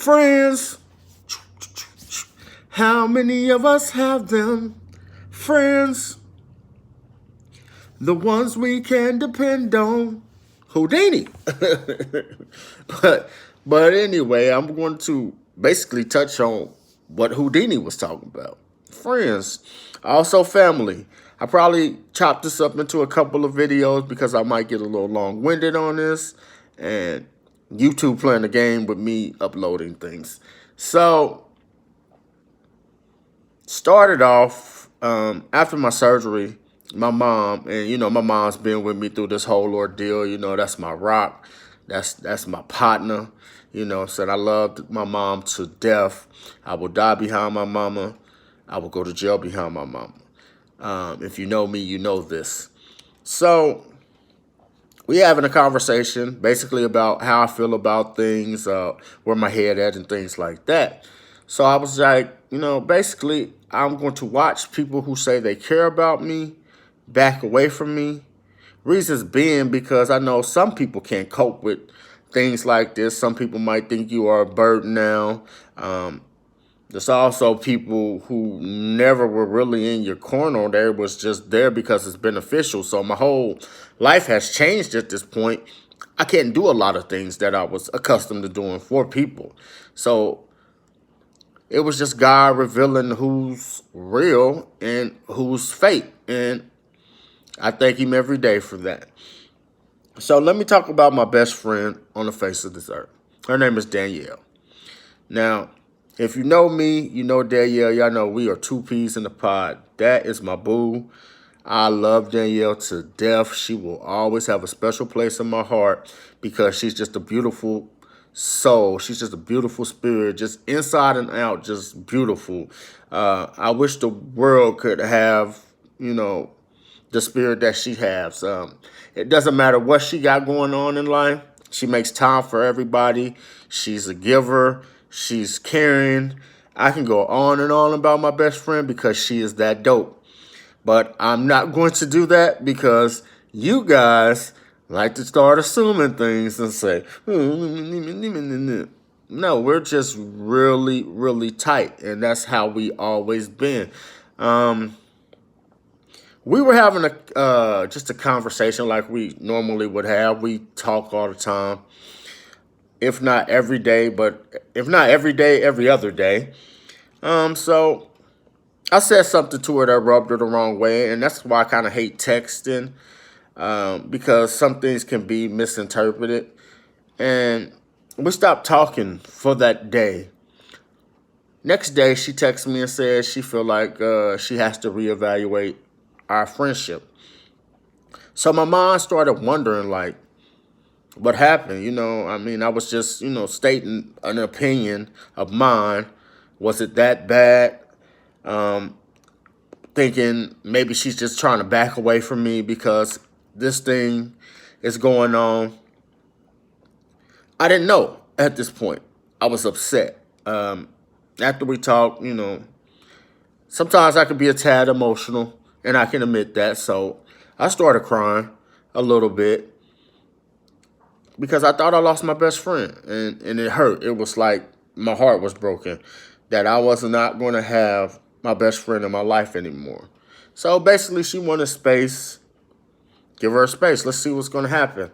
Friends, how many of us have them? Friends, the ones we can depend on. Houdini. but anyway, I'm going to basically touch on what Houdini was talking about. Friends, also family. I probably chopped this up into a couple of videos because I might get a little long-winded on this, and YouTube playing the game with me uploading things. So, started off after my surgery, my mom, and my mom's been with me through this whole ordeal. That's my rock. That's my partner. Said I loved my mom to death. I will die behind my mama. I will go to jail behind my mama. If you know me, you know this. So we having a conversation basically about how I feel about things, where my head at and things like that. So I was like, basically I'm going to watch people who say they care about me back away from me. Reasons being because I know some people can't cope with things like this. Some people might think you are a burden now. There's also people who never were really in your corner. They was just there because it's beneficial. So my whole life has changed at this point. I can't do a lot of things that I was accustomed to doing for people. So it was just God revealing who's real and who's fake. And I thank him every day for that. So let me talk about my best friend on the face of this earth. Her name is Danielle. Now, if you know me, you know Danielle. Y'all know we are two peas in the pod. That is my boo. I love Danielle to death. She will always have a special place in my heart because she's just a beautiful soul. She's just a beautiful spirit, just inside and out, just beautiful. I wish the world could have, the spirit that she has. It doesn't matter what she got going on in life. She makes time for everybody. She's a giver. She's caring. I can go on and on about my best friend because she is that dope. But I'm not going to do that because you guys like to start assuming things and say, no, we're just really, really tight. And that's how we always been. We were having just a conversation like we normally would have. We talk all the time. If not every day, but if not every day, every other day. So I said something to her that rubbed her the wrong way, and that's why I kind of hate texting, because some things can be misinterpreted. And we stopped talking for that day. Next day, she texted me and said she feel like she has to reevaluate our friendship. So my mind started wondering, like, what happened? I was just, stating an opinion of mine. Was it that bad? Thinking maybe she's just trying to back away from me because this thing is going on. I didn't know at this point. I was upset. After we talked, sometimes I could be a tad emotional, and I can admit that. So I started crying a little bit because I thought I lost my best friend, and it hurt. It was like my heart was broken that I was not going to have my best friend in my life anymore. So basically, she wanted space. Give her space. Let's see what's going to happen.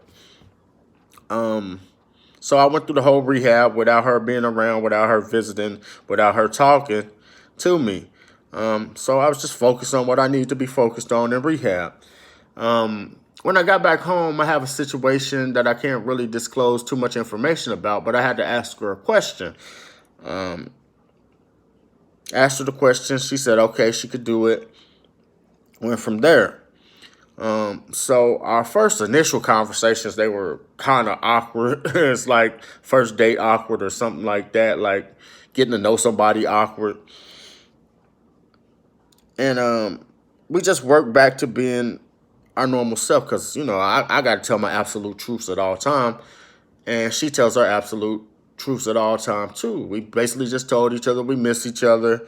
So I went through the whole rehab without her being around, without her visiting, without her talking to me. So I was just focused on what I need to be focused on in rehab. When I got back home, I have a situation that I can't really disclose too much information about, but I had to ask her a question. Asked her the question. She said, okay, she could do it. Went from there. So our first initial conversations, they were kind of awkward. It's like first date awkward or something like that, like getting to know somebody awkward. And we just worked back to being our normal self because, I got to tell my absolute truths at all time. And she tells her absolute truths at all time, too. We basically just told each other we miss each other.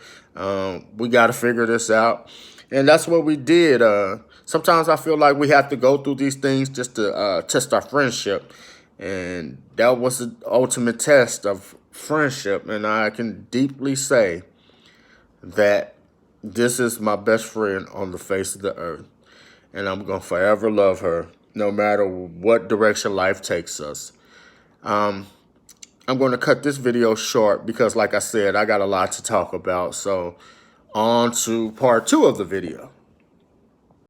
We got to figure this out. And that's what we did. Sometimes I feel like we have to go through these things just to test our friendship. And that was the ultimate test of friendship, and I can deeply say that this is my best friend on the face of the earth. And I'm going to forever love her no matter what direction life takes us. I'm going to cut this video short because, like I said, I got a lot to talk about. So on to part 2 of the video.